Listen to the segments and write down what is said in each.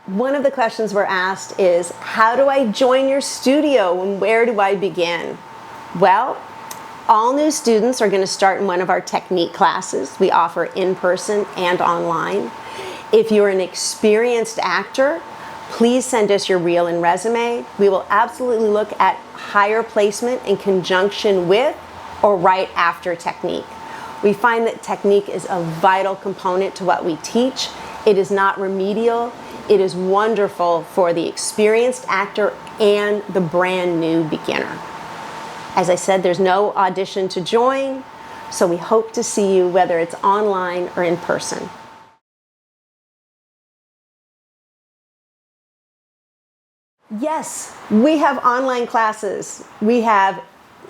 One of the questions we're asked is, how do I join your studio and where do I begin? Well, all new students are going to start in one of our technique classes. We offer in-person and online. If you're an experienced actor, please send us your reel and resume. We will absolutely look at higher placement in conjunction with or right after technique. We find that technique is a vital component to what we teach. It is not remedial. It is wonderful for the experienced actor and the brand new beginner. As I said, there's no audition to join, so we hope to see you whether it's online or in person. Yes, we have online classes. We have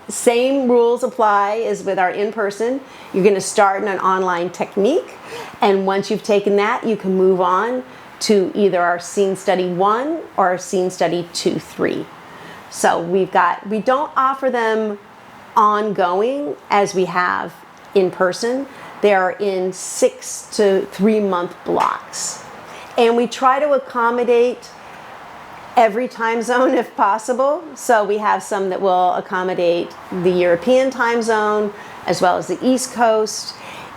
same rules apply as with our in-person. You're going to start in an online technique, and once you've taken that, you can move on to either our Scene Study 1 or our Scene Study 2, 3. So we don't offer them ongoing as we have in person. They are in 6 to 3 month blocks. And we try to accommodate every time zone if possible. So we have some that will accommodate the European time zone as well as the East Coast.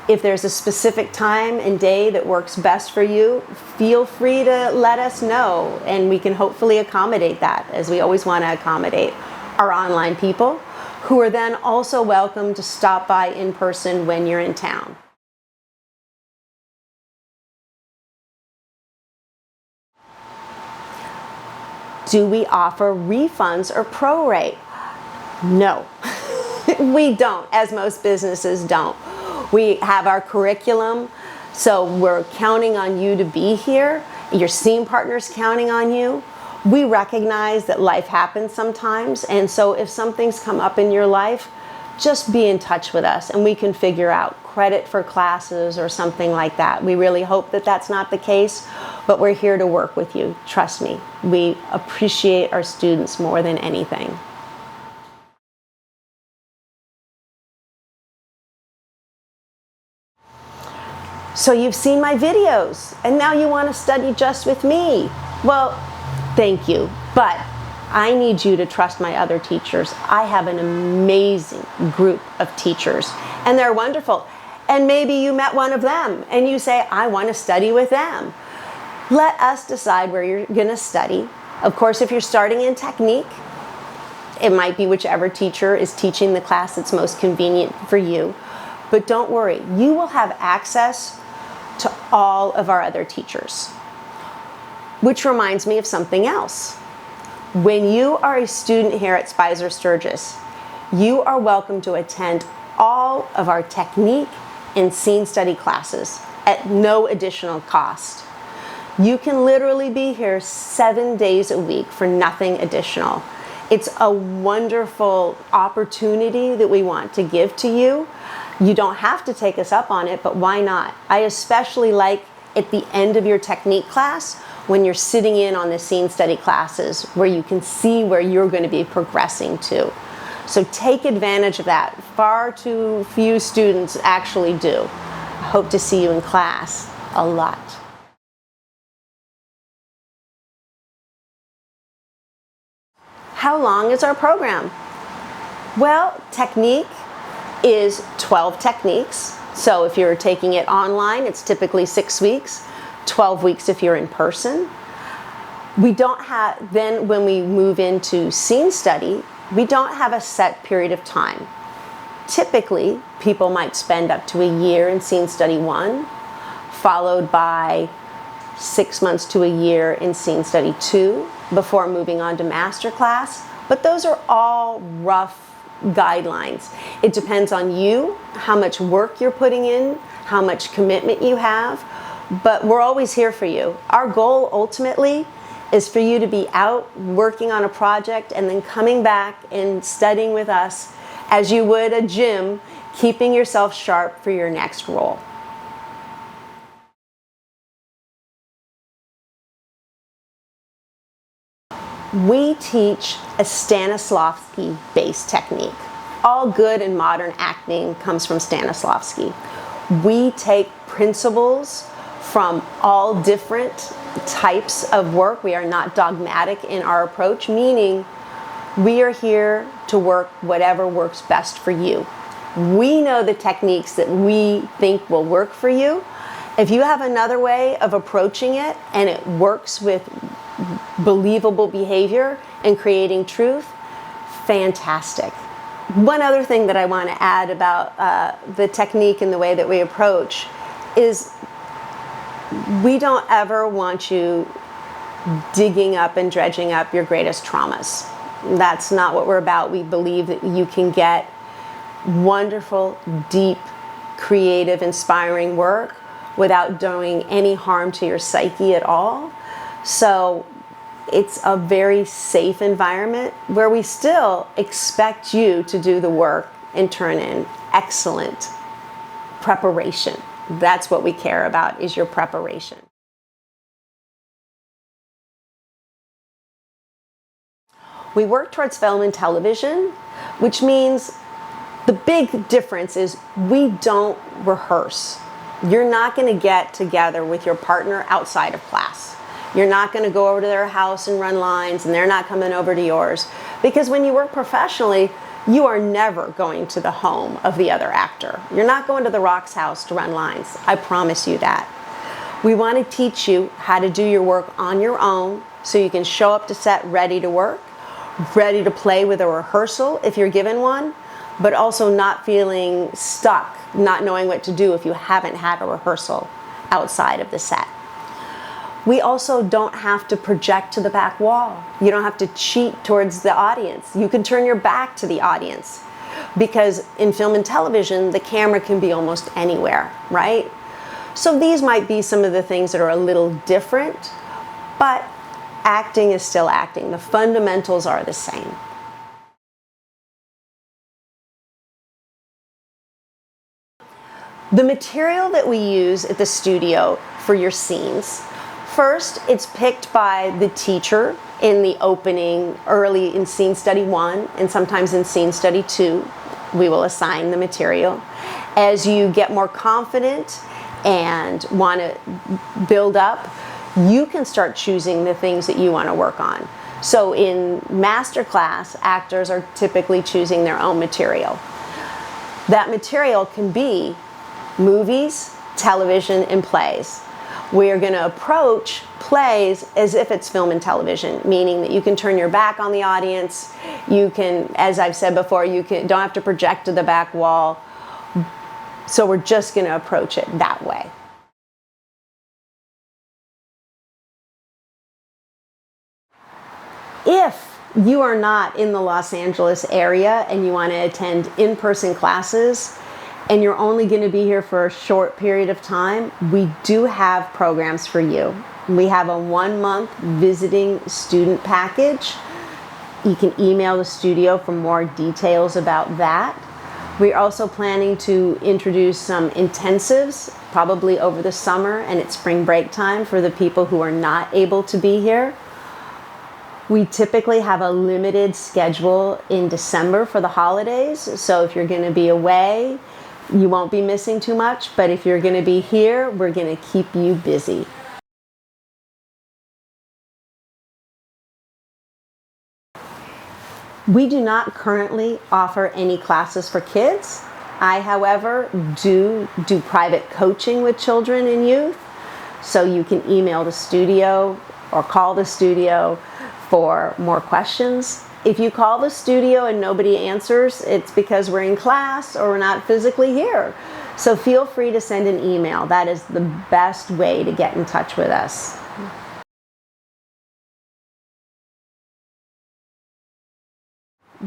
If there's a specific time and day that works best for you, feel free to let us know, and we can hopefully accommodate that, as we always want to accommodate our online people, who are then also welcome to stop by in person when you're in town. Do we offer refunds or prorate? No, we don't, as most businesses don't. We have our curriculum, so we're counting on you to be here. Your scene partner's counting on you. We recognize that life happens sometimes, and so if something's come up in your life, just be in touch with us and we can figure out credit for classes or something like that. We really hope that that's not the case, but we're here to work with you. Trust me, we appreciate our students more than anything. So you've seen my videos and now you want to study just with me. Well, thank you, but I need you to trust my other teachers. I have an amazing group of teachers and they're wonderful. And maybe you met one of them and you say, I want to study with them. Let us decide where you're going to study. Of course, if you're starting in technique, it might be whichever teacher is teaching the class that's most convenient for you. But don't worry, you will have access to all of our other teachers. Which reminds me of something else. When you are a student here at Speiser Sturges, you are welcome to attend all of our technique and scene study classes at no additional cost. You can literally be here 7 days a week for nothing additional. It's a wonderful opportunity that we want to give to you. You don't have to take us up on it, but why not? I especially like at the end of your technique class when you're sitting in on the scene study classes where you can see where you're going to be progressing to. So take advantage of that. Far too few students actually do. I hope to see you in class a lot. How long is our program? Well, technique is 12 techniques. So if you're taking it online, it's typically 6 weeks, 12 weeks if you're in person. We don't have, then when we move into scene study, we don't have a set period of time. Typically, people might spend up to a year in scene study 1, followed by 6 months to a year in scene study 2, before moving on to master class. But those are all rough guidelines. It depends on you, how much work you're putting in, how much commitment you have, but we're always here for you. Our goal ultimately is for you to be out working on a project and then coming back and studying with us as you would a gym, keeping yourself sharp for your next role. We teach a Stanislavski-based technique. All good and modern acting comes from Stanislavski. We take principles from all different types of work. We are not dogmatic in our approach, meaning we are here to work whatever works best for you. We know the techniques that we think will work for you. If you have another way of approaching it and it works with believable behavior and creating truth, fantastic. One other thing that I want to add about the technique and the way that we approach is we don't ever want you digging up and dredging up your greatest traumas. That's not what we're about. We believe that you can get wonderful, deep, creative, inspiring work without doing any harm to your psyche at all. So it's a very safe environment where we still expect you to do the work and turn in excellent preparation. That's what we care about, is your preparation. We work towards film and television, which means the big difference is we don't rehearse. You're not going to get together with your partner outside of class. You're not going to go over to their house and run lines, and they're not coming over to yours. Because when you work professionally, you are never going to the home of the other actor. You're not going to the Rock's house to run lines. I promise you that. We want to teach you how to do your work on your own so you can show up to set ready to work, ready to play with a rehearsal if you're given one, but also not feeling stuck, not knowing what to do if you haven't had a rehearsal outside of the set. We also don't have to project to the back wall. You don't have to cheat towards the audience. You can turn your back to the audience, because in film and television, the camera can be almost anywhere, right? So these might be some of the things that are a little different, but acting is still acting. The fundamentals are the same. The material that we use at the studio for your scenes, first, it's picked by the teacher in the opening, early in scene study 1, and sometimes in scene study 2. We will assign the material. As you get more confident and want to build up, you can start choosing the things that you want to work on. So in masterclass, actors are typically choosing their own material. That material can be movies, television, and plays. We are going to approach plays as if it's film and television, meaning that you can turn your back on the audience. You can, as I've said before, don't have to project to the back wall. So we're just going to approach it that way. If you are not in the Los Angeles area and you want to attend in-person classes, and you're only going to be here for a short period of time, we do have programs for you. We have a 1-month visiting student package. You can email the studio for more details about that. We're also planning to introduce some intensives, probably over the summer and at spring break time, for the people who are not able to be here. We typically have a limited schedule in December for the holidays, so if you're going to be away, you won't be missing too much, but if you're going to be here, we're going to keep you busy. We do not currently offer any classes for kids. I, however, do private coaching with children and youth, so you can email the studio or call the studio for more questions. If you call the studio and nobody answers, it's because we're in class or we're not physically here. So feel free to send an email. That is the best way to get in touch with us.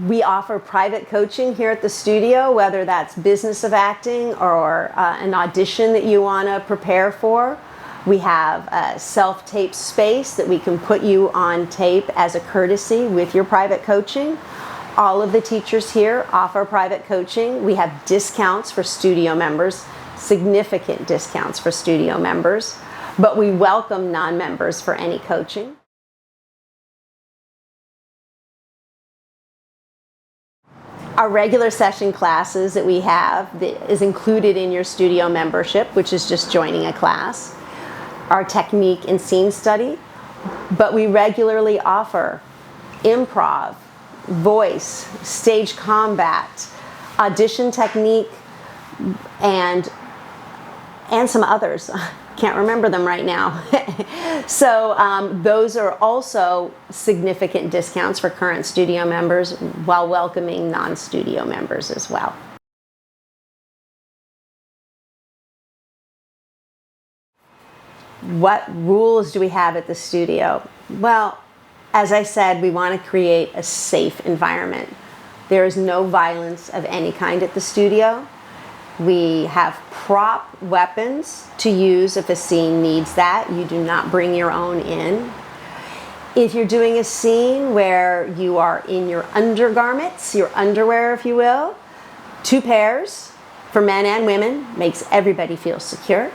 We offer private coaching here at the studio, whether that's business of acting or an audition that you want to prepare for. We have a self-tape space that we can put you on tape as a courtesy with your private coaching. All of the teachers here offer private coaching. We have discounts for studio members, significant discounts for studio members, but we welcome non-members for any coaching. Our regular session classes that we have that is included in your studio membership, which is just joining a class. our technique and scene study, but we regularly offer improv, voice, stage combat, audition technique, and some others. Can't remember them right now. So those are also significant discounts for current studio members while welcoming non-studio members as well. What rules do we have at the studio? Well, as I said, we want to create a safe environment. There is no violence of any kind at the studio. We have prop weapons to use if a scene needs that. You do not bring your own in. If you're doing a scene where you are in your undergarments, your underwear if you will, 2 pairs for men and women makes everybody feel secure.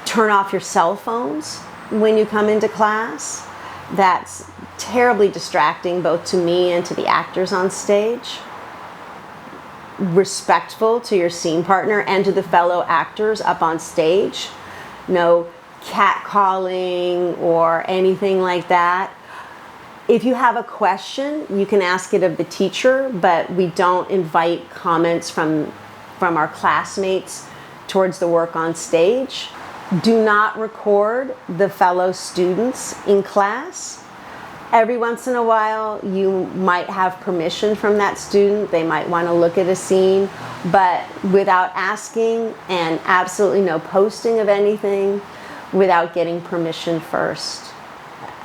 Turn off your cell phones when you come into class. That's terribly distracting both to me and to the actors on stage. Respectful to your scene partner and to the fellow actors up on stage. No catcalling or anything like that. If you have a question, you can ask it of the teacher, but we don't invite comments from our classmates towards the work on stage. Do not record the fellow students in class. Every once in a while, you might have permission from that student. They might want to look at a scene, but without asking, and absolutely no posting of anything without getting permission first.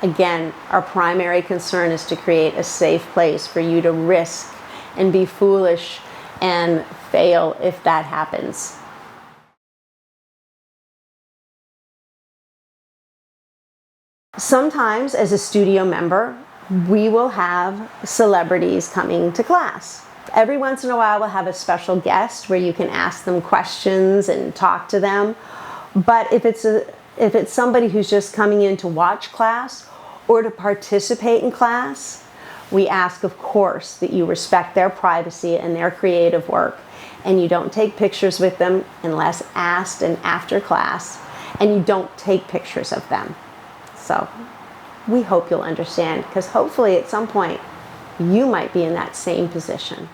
Again, our primary concern is to create a safe place for you to risk and be foolish and fail if that happens. Sometimes, as a studio member, we will have celebrities coming to class. Every once in a while, we'll have a special guest where you can ask them questions and talk to them. But if it's somebody who's just coming in to watch class or to participate in class, we ask, of course, that you respect their privacy and their creative work, and you don't take pictures with them unless asked and after class, and you don't take pictures of them. So we hope you'll understand, because hopefully at some point you might be in that same position.